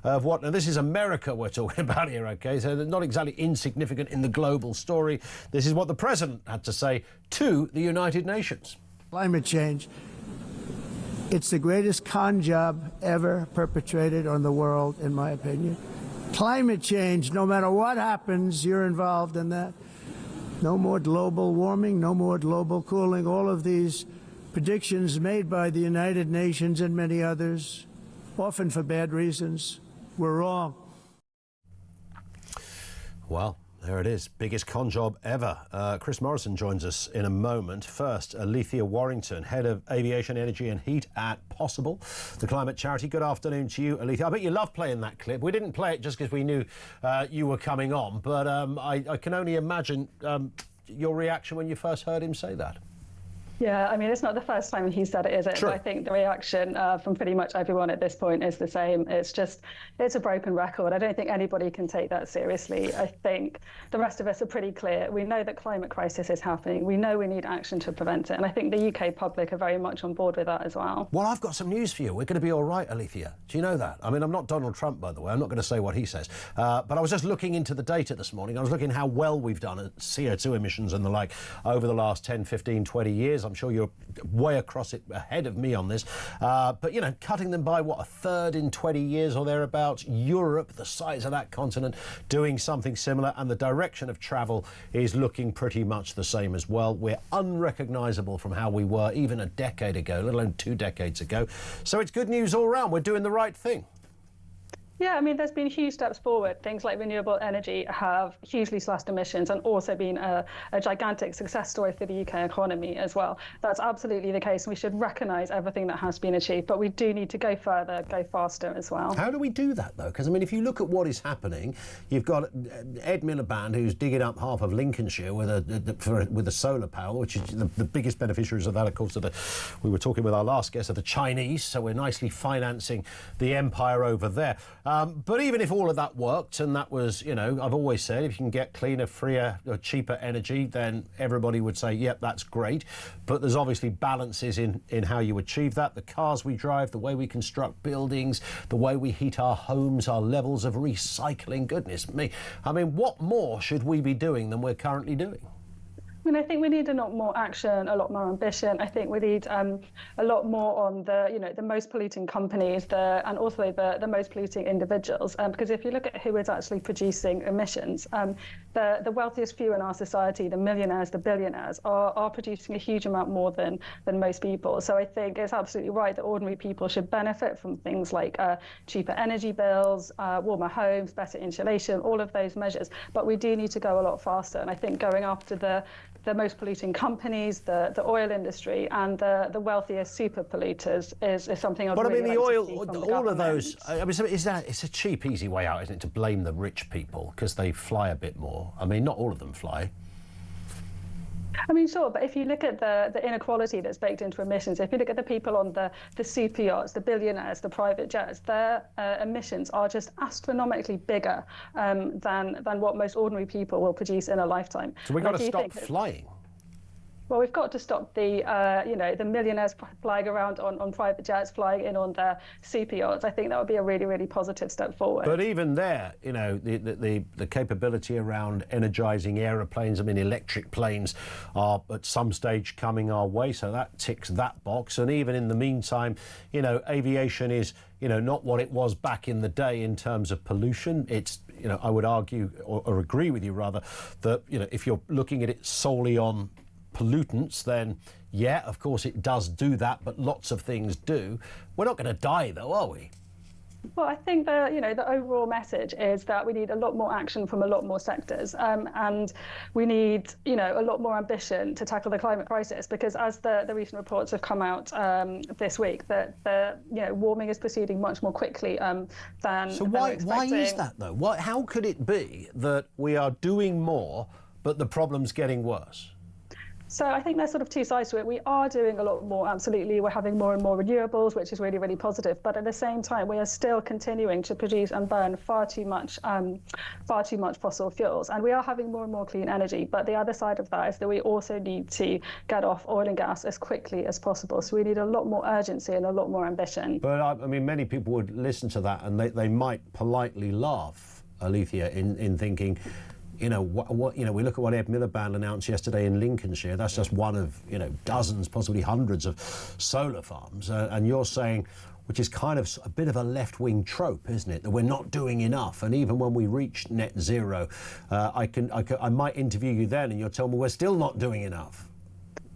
of what, and this is America we're talking about here, OK, so they're not exactly insignificant in the global story. This is what the President had to say to the United Nations. Climate change, it's the greatest con job ever perpetrated on the world, in my opinion. Climate change, no matter what happens, you're involved in that. No more global warming, no more global cooling. All of these predictions made by the United Nations and many others, often for bad reasons, were wrong. Well, there it is. Biggest con job ever. Chris Morrison joins us in a moment. First, Alethea Warrington, Head of Aviation, Energy and Heat at Possible, the climate charity. Good afternoon to you, Alethea. I bet you love playing that clip. We didn't play it just because we knew you were coming on, but I can only imagine your reaction when you first heard him say that. Yeah, I mean, it's not the first time he said it, is it? True. But I think the reaction from pretty much everyone at this point is the same. It's a broken record. I don't think anybody can take that seriously. I think the rest of us are pretty clear. We know that climate crisis is happening. We know we need action to prevent it. And I think the UK public are very much on board with that as well. Well, I've got some news for you. We're going to be all right, Alethea. Do you know that? I mean, I'm not Donald Trump, by the way. I'm not going to say what he says. But I was just looking into the data this morning. I was looking how well we've done at CO2 emissions and the like over the last 10, 15, 20 years. I'm sure you're way across it ahead of me on this. But, you know, cutting them by, what, a third in 20 years or thereabouts. Europe, the size of that continent, doing something similar. And the direction of travel is looking pretty much the same as well. We're unrecognisable from how we were even a decade ago, let alone 2 decades ago. So it's good news all round. We're doing the right thing. Yeah, I mean, there's been huge steps forward. Things like renewable energy have hugely slashed emissions and also been a gigantic success story for the UK economy as well. That's absolutely the case. We should recognise everything that has been achieved, but we do need to go further, go faster as well. How do we do that, though? Because, I mean, if you look at what is happening, you've got Ed Miliband, who's digging up half of Lincolnshire with a solar power, which is the biggest beneficiaries of that, of course, we were talking with our last guest, are the Chinese, so we're nicely financing the empire over there. But even if all of that worked, and that was, you know, I've always said, if you can get cleaner, freer, or cheaper energy, then everybody would say, yep, that's great. But there's obviously balances in how you achieve that. The cars we drive, the way we construct buildings, the way we heat our homes, our levels of recycling. Goodness me. I mean, what more should we be doing than we're currently doing? I mean, I think we need a lot more action, a lot more ambition. I think we need a lot more on the most polluting companies, and also the most polluting individuals. Because if you look at who is actually producing emissions, the wealthiest few in our society, the millionaires, the billionaires, are producing a huge amount more than most people. So I think it's absolutely right that ordinary people should benefit from things like cheaper energy bills, warmer homes, better insulation, all of those measures. But we do need to go a lot faster. And I think going after the most polluting companies, the oil industry, and the wealthiest super polluters is something I'd But really I mean, the like oil, to see from the all of government. those. I mean, it's a cheap, easy way out, isn't it, to blame the rich people because they fly a bit more. I mean, not all of them fly. I mean, sure, but if you look at the inequality that's baked into emissions, if you look at the people on the super yachts, the billionaires, the private jets, their emissions are just astronomically bigger than what most ordinary people will produce in a lifetime. So we've got to stop flying. Well, we've got to stop the millionaires flying around on private jets, flying in on their super yachts. I think that would be a really, really positive step forward. But even there, you know, the capability around energising aeroplanes, I mean, electric planes are at some stage coming our way, so that ticks that box. And even in the meantime, you know, aviation is, you know, not what it was back in the day in terms of pollution. It's, you know, I would argue, or agree with you rather, that, you know, if you're looking at it solely on pollutants, then yeah, of course it does do that, but lots of things do. We're not going to die though, are we? Well, I think the overall message is that we need a lot more action from a lot more sectors, and we need a lot more ambition to tackle the climate crisis. Because as the recent reports have come out this week, that warming is proceeding much more quickly than. So why is that though? How could it be that we are doing more, but the problem's getting worse? So I think there's sort of two sides to it. We are doing a lot more, absolutely. We're having more and more renewables, which is really, really positive. But at the same time, we are still continuing to produce and burn far too much fossil fuels. And we are having more and more clean energy. But the other side of that is that we also need to get off oil and gas as quickly as possible. So we need a lot more urgency and a lot more ambition. But I mean, many people would listen to that and they might politely laugh, Alethea, in thinking, you know, we look at what Ed Miliband announced yesterday in Lincolnshire. That's just one of, dozens, possibly hundreds of solar farms. And you're saying, which is kind of a bit of a left-wing trope, isn't it, that we're not doing enough. And even when we reach net zero, I might interview you then and you'll tell me we're still not doing enough.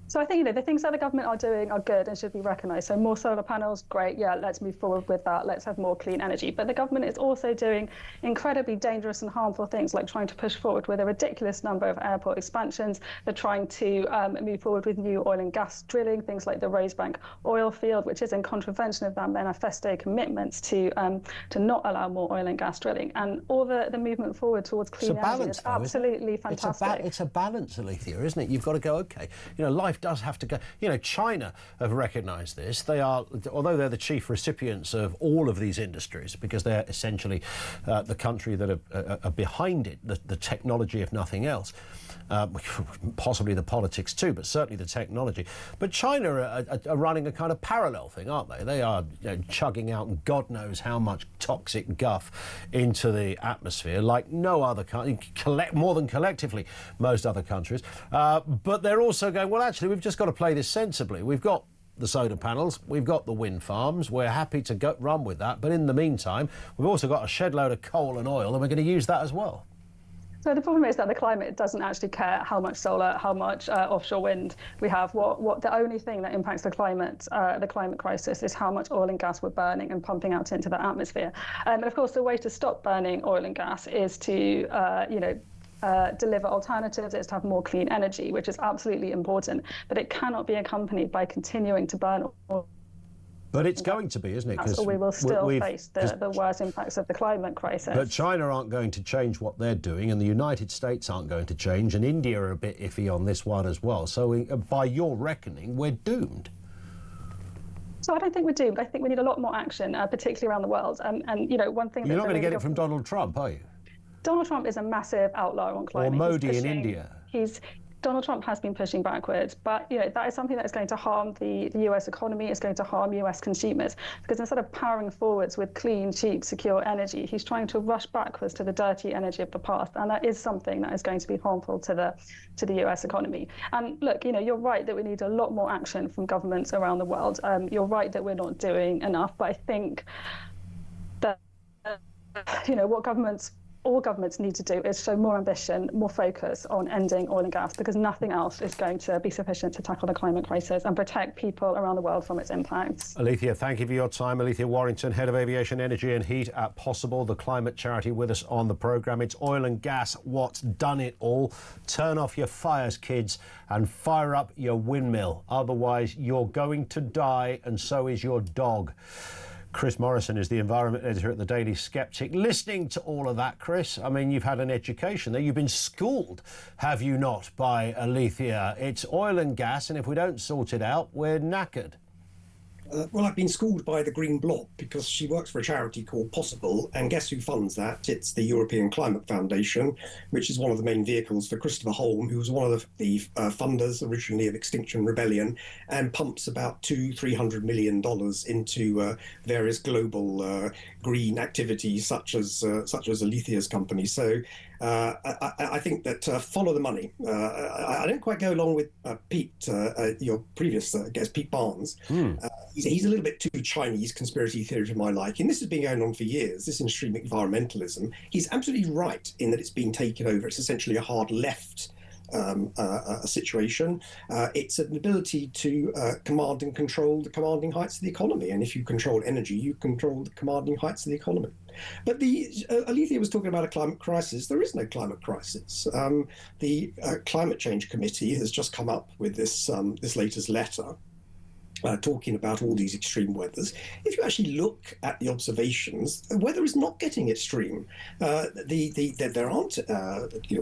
So I think, the things that the government are doing are good and should be recognised. So more solar panels, great, yeah, let's move forward with that. Let's have more clean energy. But the government is also doing incredibly dangerous and harmful things, like trying to push forward with a ridiculous number of airport expansions. They're trying to move forward with new oil and gas drilling, things like the Rosebank oil field, which is in contravention of that manifesto commitments to not allow more oil and gas drilling. And all the movement forward towards clean energy is absolutely fantastic. It's a balance, Alethea, isn't it? You've got to go, OK, life does have to go. China have recognised this. They are, although they're the chief recipients of all of these industries, because they're essentially the country that are behind it, the technology, if nothing else. Possibly the politics too, but certainly the technology. But China are running a kind of parallel thing, aren't they? They are chugging out God knows how much toxic guff into the atmosphere, like no other country, more than collectively most other countries. But they're also going, well, actually, we've just got to play this sensibly. We've got the solar panels, we've got the wind farms, we're happy to run with that. But in the meantime, we've also got a shed load of coal and oil, and we're going to use that as well. So the problem is that the climate doesn't actually care how much solar, how much offshore wind we have. What the only thing that impacts the climate crisis, is how much oil and gas we're burning and pumping out into the atmosphere. And of course, the way to stop burning oil and gas is to, deliver alternatives. It's to have more clean energy, which is absolutely important. But it cannot be accompanied by continuing to burn oil. But it's going to be, isn't it? Because we will still face the worst impacts of the climate crisis. But China aren't going to change what they're doing, and the United States aren't going to change, and India are a bit iffy on this one as well. So by your reckoning, we're doomed. So I don't think we're doomed. I think we need a lot more action, particularly around the world. And one thing... You're not going to get it from Donald Trump, are you? Donald Trump is a massive outlier on climate. Or Modi in India. Donald Trump has been pushing backwards, but that is something that is going to harm the US economy. It's going to harm US consumers, because instead of powering forwards with clean, cheap, secure energy, he's trying to rush backwards to the dirty energy of the past, and that is something that is going to be harmful to the US economy. And look, you're right that we need a lot more action from governments around the world. You're right that we're not doing enough, but I think that what all governments need to do is show more ambition, more focus on ending oil and gas, because nothing else is going to be sufficient to tackle the climate crisis and protect people around the world from its impacts. Alethea, thank you for your time. Alethea Warrington, Head of Aviation, Energy and Heat at Possible, the climate charity, with us on the programme. It's oil and gas, what's done it all. Turn off your fires, kids, and fire up your windmill. Otherwise, you're going to die, and so is your dog. Chris Morrison is the environment editor at the Daily Skeptic. Listening to all of that, Chris, I mean, you've had an education there. You've been schooled, have you not, by Alethea? It's oil and gas, and if we don't sort it out, we're knackered. Well, I've been schooled by the Green Blob, because she works for a charity called Possible, and guess who funds that? It's the European Climate Foundation, which is one of the main vehicles for Christopher Holm, who was one of the funders originally of Extinction Rebellion, and pumps about $200-300 million into various global green activities, such as Alethea's company. So I think that follow the money. I don't quite go along with Pete, your previous guest, Pete Barnes. He's a little bit too Chinese conspiracy theory for my liking. This has been going on for years, this extreme environmentalism. He's absolutely right in that it's been taken over. It's essentially a hard left situation. It's an ability to command and control the commanding heights of the economy. And if you control energy, you control the commanding heights of the economy. But Alethea was talking about a climate crisis. There is no climate crisis. The Climate Change Committee has just come up with this latest letter. talking about all these extreme weathers. If you actually look at the observations, the weather is not getting extreme. There aren't,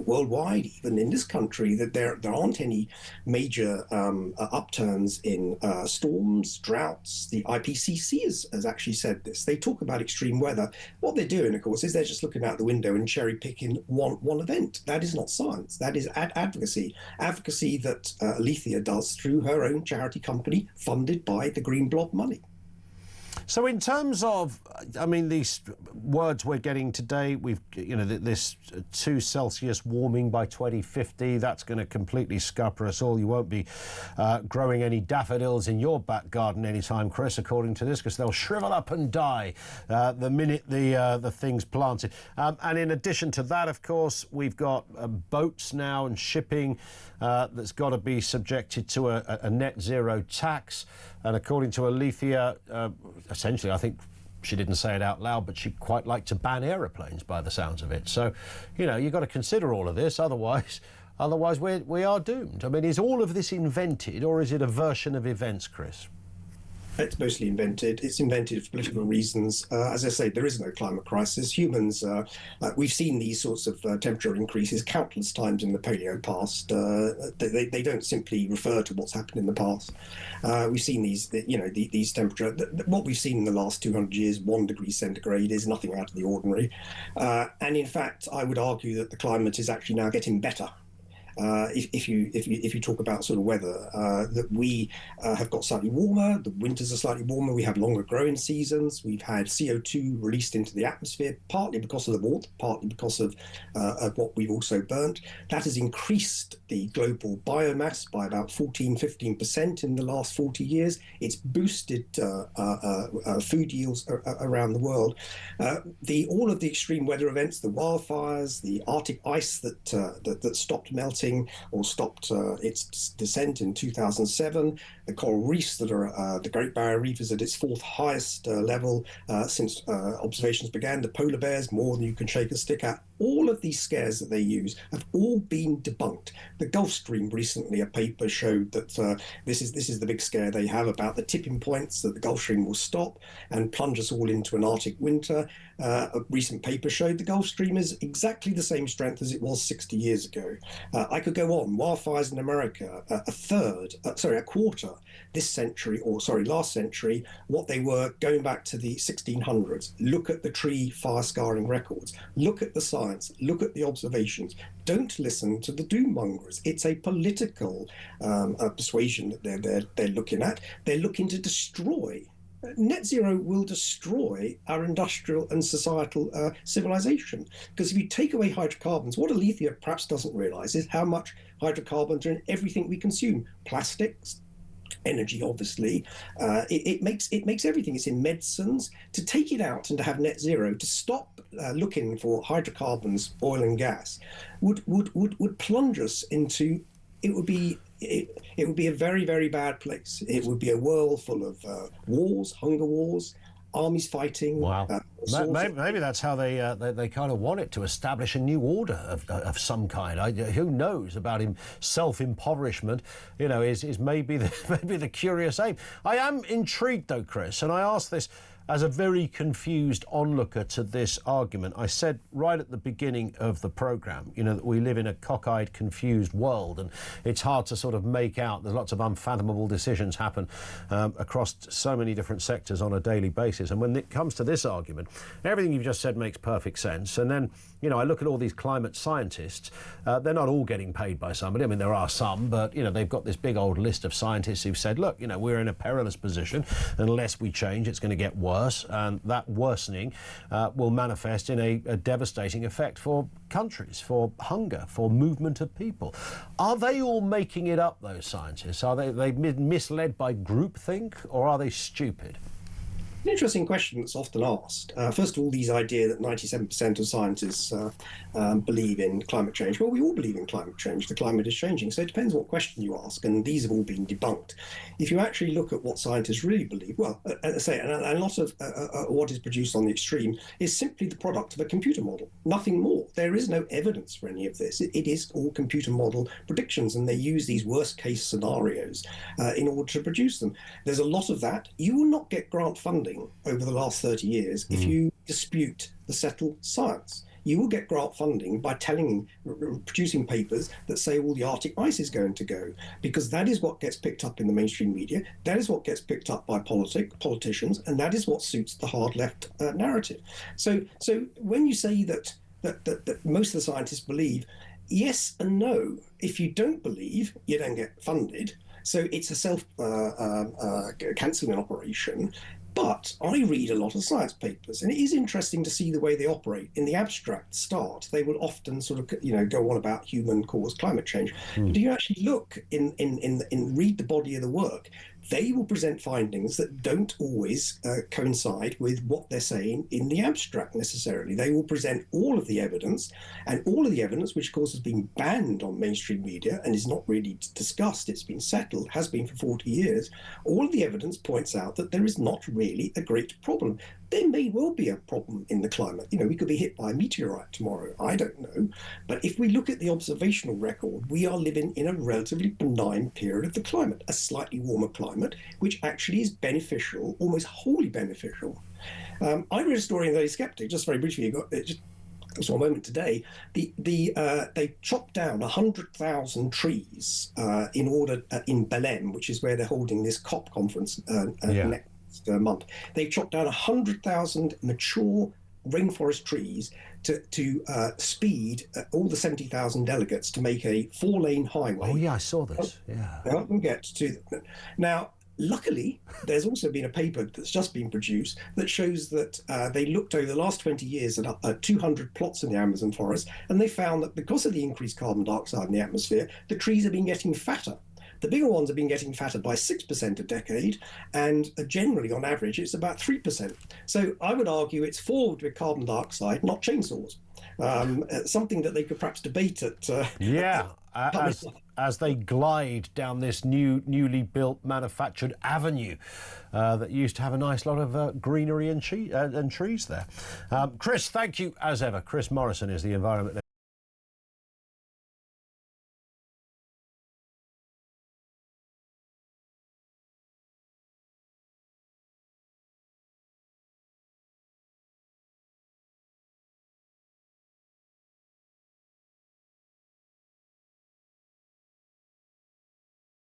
worldwide, even in this country, that there aren't any major upturns in storms, droughts. The IPCC has actually said this. They talk about extreme weather. What they're doing, of course, is they're just looking out the window and cherry picking one event. That is not science. That is advocacy. Advocacy that Alethea does through her own charity company, funded by the Green Blob money. So in terms of, I mean, these words we're getting today, this 2 Celsius warming by 2050, that's going to completely scupper us all. You won't be growing any daffodils in your back garden anytime, Chris, according to this, because they'll shrivel up and die the minute the thing's planted. And in addition to that, of course, we've got boats now and shipping that's got to be subjected to a net zero tax. And according to Alethea, essentially, I think she didn't say it out loud, but she'd quite like to ban aeroplanes by the sounds of it. So, you've got to consider all of this. Otherwise we are doomed. I mean, is all of this invented, or is it a version of events, Chris? It's mostly invented. It's invented for political reasons. As I say, there is no climate crisis. Humans, we've seen these sorts of temperature increases countless times in the paleo past. They don't simply refer to what's happened in the past. We've seen these temperature. What we've seen in the last 200 years, 1 degree centigrade, is nothing out of the ordinary. And in fact, I would argue that the climate is actually now getting better. If you talk about sort of weather, that we have got slightly warmer, the winters are slightly warmer, we have longer growing seasons, we've had CO2 released into the atmosphere, partly because of the warmth, partly because of what we've also burnt. That has increased the global biomass by about 15% in the last 40 years. It's boosted food yields around the world. All of the extreme weather events, the wildfires, the Arctic ice that stopped melting or stopped its descent in 2007, the coral reefs that are the Great Barrier Reef is at its 4th highest level since observations began, the polar bears, more than you can shake a stick at. All of these scares that they use have all been debunked. The Gulf Stream recently, a paper showed that this is the big scare they have about the tipping points, that the Gulf Stream will stop and plunge us all into an Arctic winter. A recent paper showed the Gulf Stream is exactly the same strength as it was 60 years ago. I could go on. Wildfires in America, a quarter this century, last century, what they were going back to the 1600s. Look at the tree fire scarring records. Look at the science. Look at the observations. Don't listen to the doom mongers. It's a political persuasion that they're looking at. They're looking to destroy. Net zero will destroy our industrial and societal civilization. Because if you take away hydrocarbons, what Alethea perhaps doesn't realise is how much hydrocarbons are in everything we consume. Plastics, energy, obviously. It makes everything. It's in medicines. To take it out and to have net zero, to stop looking for hydrocarbons, oil and gas, would plunge us into. It would be a very, very bad place. It would be a world full of wars, hunger wars, armies fighting. Wow. Maybe that's how they kind of want it, to establish a new order of some kind. Who knows about him? Self-impoverishment, is maybe the curious aim. I am intrigued though, Chris, and I ask this as a very confused onlooker to this argument. I said right at the beginning of the programme, that we live in a cockeyed, confused world, and it's hard to sort of make out. There's lots of unfathomable decisions happen across so many different sectors on a daily basis. And when it comes to this argument, everything you've just said makes perfect sense. And then, I look at all these climate scientists. They're not all getting paid by somebody. I mean, there are some, but, they've got this big old list of scientists who've said, look, we're in a perilous position. Unless we change, it's going to get worse. And that worsening will manifest in a devastating effect for countries, for hunger, for movement of people. Are they all making it up, those scientists? Are they misled by groupthink, or are they stupid? An interesting question that's often asked. First of all, these idea that 97% of scientists believe in climate change. Well, we all believe in climate change. The climate is changing. So it depends what question you ask, and these have all been debunked. If you actually look at what scientists really believe, well, as I say, and a lot of what is produced on the extreme is simply the product of a computer model, nothing more. There is no evidence for any of this. It is all computer model predictions, and they use these worst case scenarios in order to produce them. There's a lot of that. You will not get grant funding over the last 30 years if you dispute the settled science. You will get grant funding by producing papers that say, well, the Arctic ice is going to go, because that is what gets picked up in the mainstream media, that is what gets picked up by politicians, and that is what suits the hard left narrative. So when you say that most of the scientists believe, yes and no. If you don't believe, you don't get funded. So it's a self-cancelling operation. But I read a lot of science papers, and it is interesting to see the way they operate. In the abstract start, they will often sort of, go on about human-caused climate change. But if you actually look read the body of the work, they will present findings that don't always coincide with what they're saying in the abstract necessarily. They will present all of the evidence, and all of the evidence, which of course has been banned on mainstream media and is not really discussed, it's been settled, has been for 40 years, all of the evidence points out that there is not really a great problem. There may well be a problem in the climate. We could be hit by a meteorite tomorrow. I don't know. But if we look at the observational record, we are living in a relatively benign period of the climate, a slightly warmer climate, which actually is beneficial, almost wholly beneficial. I read a story in The Skeptic, just very briefly, just one moment today. They chopped down 100,000 trees in Belém, which is where they're holding this COP conference next month. They've chopped down 100,000 mature rainforest trees to speed all the 70,000 delegates to make a 4-lane highway. Oh yeah, I saw this. Yeah. Help them get to them. Now, luckily, there's also been a paper that's just been produced that shows that they looked over the last 20 years at 200 plots in the Amazon forest, and they found that because of the increased carbon dioxide in the atmosphere, the trees have been getting fatter. The bigger ones have been getting fatter by 6% a decade, and generally, on average, it's about 3%. So I would argue it's forward with carbon dioxide, not chainsaws. Something that they could perhaps debate at. As they glide down this newly built manufactured avenue that used to have a nice lot of greenery and trees there. Chris, thank you as ever. Chris Morrison is the environment